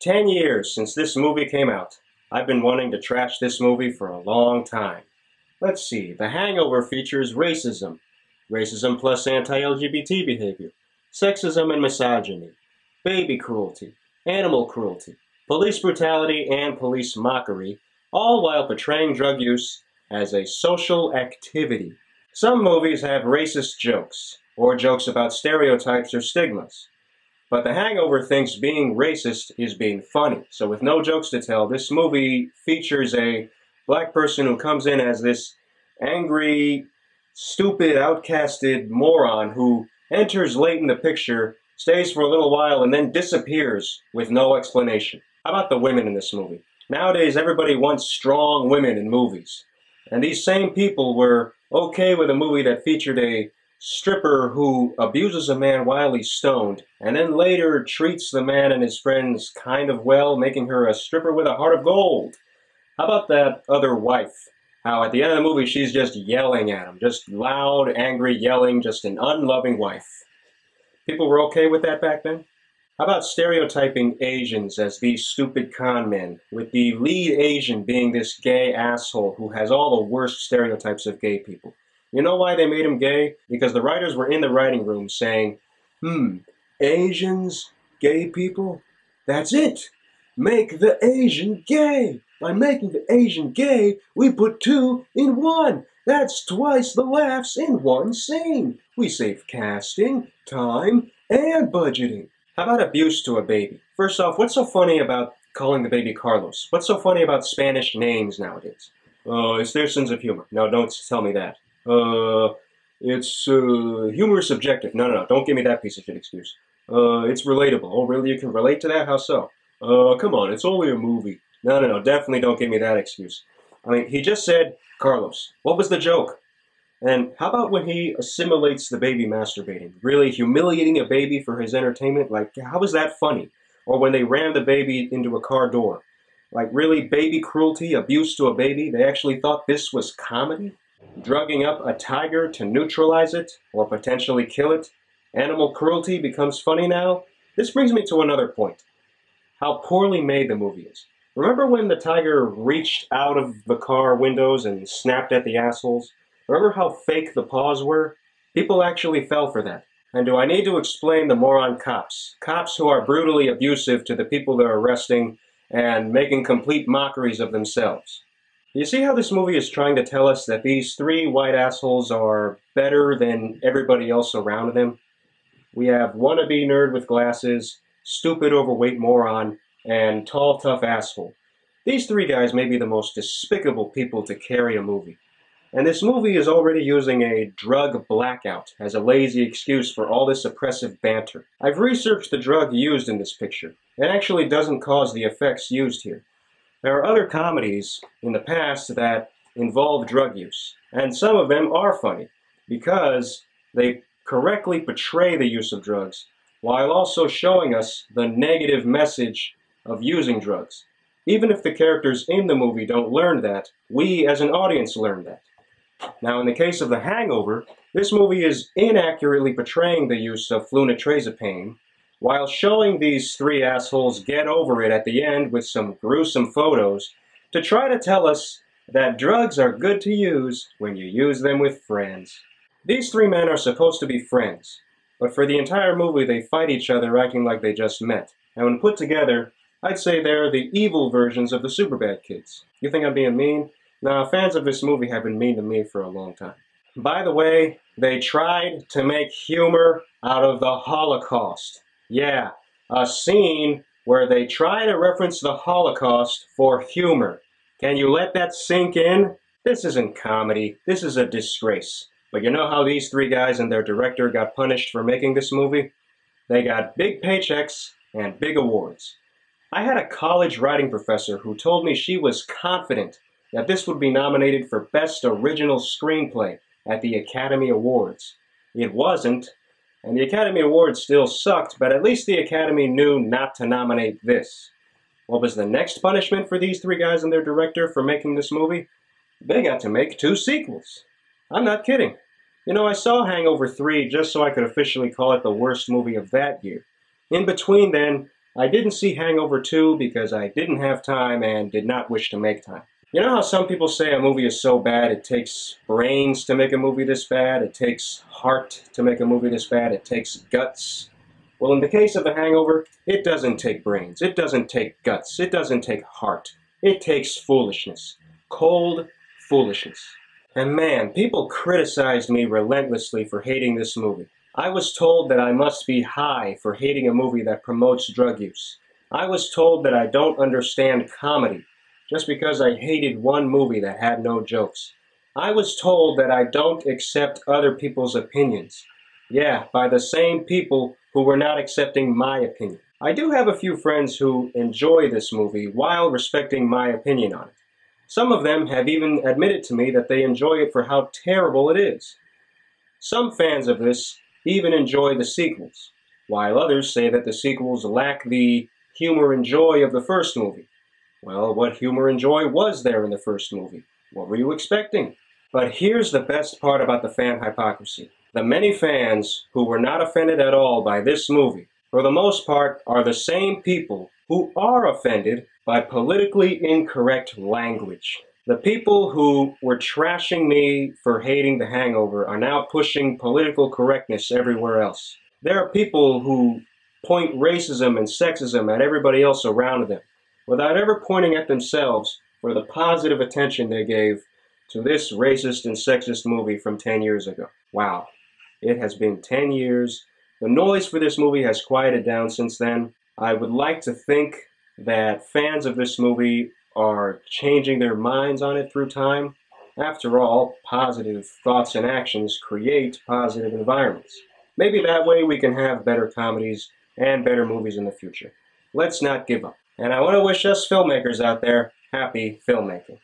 10 years since this movie came out. I've been wanting to trash this movie for a long time. Let's see, The Hangover features racism. Racism plus anti-LGBT behavior. Sexism and misogyny. Baby cruelty. Animal cruelty. Police brutality and police mockery, all while portraying drug use as a social activity. Some movies have racist jokes, or jokes about stereotypes or stigmas. But The Hangover thinks being racist is being funny. So with no jokes to tell, this movie features a black person who comes in as this angry, stupid, outcasted moron who enters late in the picture, stays for a little while, and then disappears with no explanation. How about the women in this movie? Nowadays, everybody wants strong women in movies. And these same people were okay with a movie that featured a stripper who abuses a man while he's stoned, and then later treats the man and his friends kind of well, making her a stripper with a heart of gold. How about that other wife? How at the end of the movie she's just yelling at him, just loud, angry yelling, just an unloving wife. People were okay with that back then? How about stereotyping Asians as these stupid con men, with the lead Asian being this gay asshole who has all the worst stereotypes of gay people? You know why they made him gay? Because the writers were in the writing room saying, Asians, gay people, that's it. Make the Asian gay. By making the Asian gay, we put two in one. That's twice the laughs in one scene. We save casting, time, and budgeting. How about abuse to a baby? First off, what's so funny about calling the baby Carlos? What's so funny about Spanish names nowadays? It's their sense of humor. No, don't tell me that. It's humor is subjective. No, don't give me that piece of shit excuse. It's relatable. Oh, really? You can relate to that? How so? Come on, it's only a movie. No, definitely don't give me that excuse. I mean, he just said, Carlos. What was the joke? And how about when he assimilates the baby masturbating? Really humiliating a baby for his entertainment? Like, how is that funny? Or when they ram the baby into a car door? Like, really, baby cruelty, abuse to a baby? They actually thought this was comedy? Drugging up a tiger to neutralize it, or potentially kill it? Animal cruelty becomes funny now? This brings me to another point. How poorly made the movie is. Remember when the tiger reached out of the car windows and snapped at the assholes? Remember how fake the paws were? People actually fell for that. And do I need to explain the moron cops? Cops who are brutally abusive to the people they're arresting and making complete mockeries of themselves. You see how this movie is trying to tell us that these three white assholes are better than everybody else around them? We have wannabe nerd with glasses, stupid overweight moron, and tall tough asshole. These three guys may be the most despicable people to carry a movie. And this movie is already using a drug blackout as a lazy excuse for all this oppressive banter. I've researched the drug used in this picture. It actually doesn't cause the effects used here. There are other comedies in the past that involve drug use, and some of them are funny because they correctly portray the use of drugs while also showing us the negative message of using drugs. Even if the characters in the movie don't learn that, we as an audience learn that. Now, in the case of The Hangover, this movie is inaccurately portraying the use of flunitrazepam while showing these three assholes get over it at the end with some gruesome photos to try to tell us that drugs are good to use when you use them with friends. These three men are supposed to be friends, but for the entire movie they fight each other acting like they just met. And when put together, I'd say they're the evil versions of the Superbad kids. You think I'm being mean? Nah, fans of this movie have been mean to me for a long time. By the way, they tried to make humor out of the Holocaust. Yeah, a scene where they try to reference the Holocaust for humor. Can you let that sink in? This isn't comedy. This is a disgrace. But you know how these three guys and their director got punished for making this movie? They got big paychecks and big awards. I had a college writing professor who told me she was confident that this would be nominated for Best Original Screenplay at the Academy Awards. It wasn't, and the Academy Awards still sucked, but at least the Academy knew not to nominate this. What was the next punishment for these three guys and their director for making this movie? They got to make 2 sequels. I'm not kidding. You know, I saw Hangover 3 just so I could officially call it the worst movie of that year. In between then, I didn't see Hangover 2 because I didn't have time and did not wish to make time. You know how some people say a movie is so bad it takes brains to make a movie this bad, it takes heart to make a movie this bad, it takes guts? Well, in the case of The Hangover, it doesn't take brains, it doesn't take guts, it doesn't take heart. It takes foolishness. Cold foolishness. And man, people criticized me relentlessly for hating this movie. I was told that I must be high for hating a movie that promotes drug use. I was told that I don't understand comedy just because I hated one movie that had no jokes. I was told that I don't accept other people's opinions. Yeah, by the same people who were not accepting my opinion. I do have a few friends who enjoy this movie while respecting my opinion on it. Some of them have even admitted to me that they enjoy it for how terrible it is. Some fans of this even enjoy the sequels, while others say that the sequels lack the humor and joy of the first movie. Well, what humor and joy was there in the first movie? What were you expecting? But here's the best part about the fan hypocrisy. The many fans who were not offended at all by this movie, for the most part, are the same people who are offended by politically incorrect language. The people who were trashing me for hating The Hangover are now pushing political correctness everywhere else. There are people who point racism and sexism at everybody else around them, without ever pointing at themselves for the positive attention they gave to this racist and sexist movie from 10 years ago. Wow. It has been 10 years. The noise for this movie has quieted down since then. I would like to think that fans of this movie are changing their minds on it through time. After all, positive thoughts and actions create positive environments. Maybe that way we can have better comedies and better movies in the future. Let's not give up. And I want to wish us filmmakers out there happy filmmaking.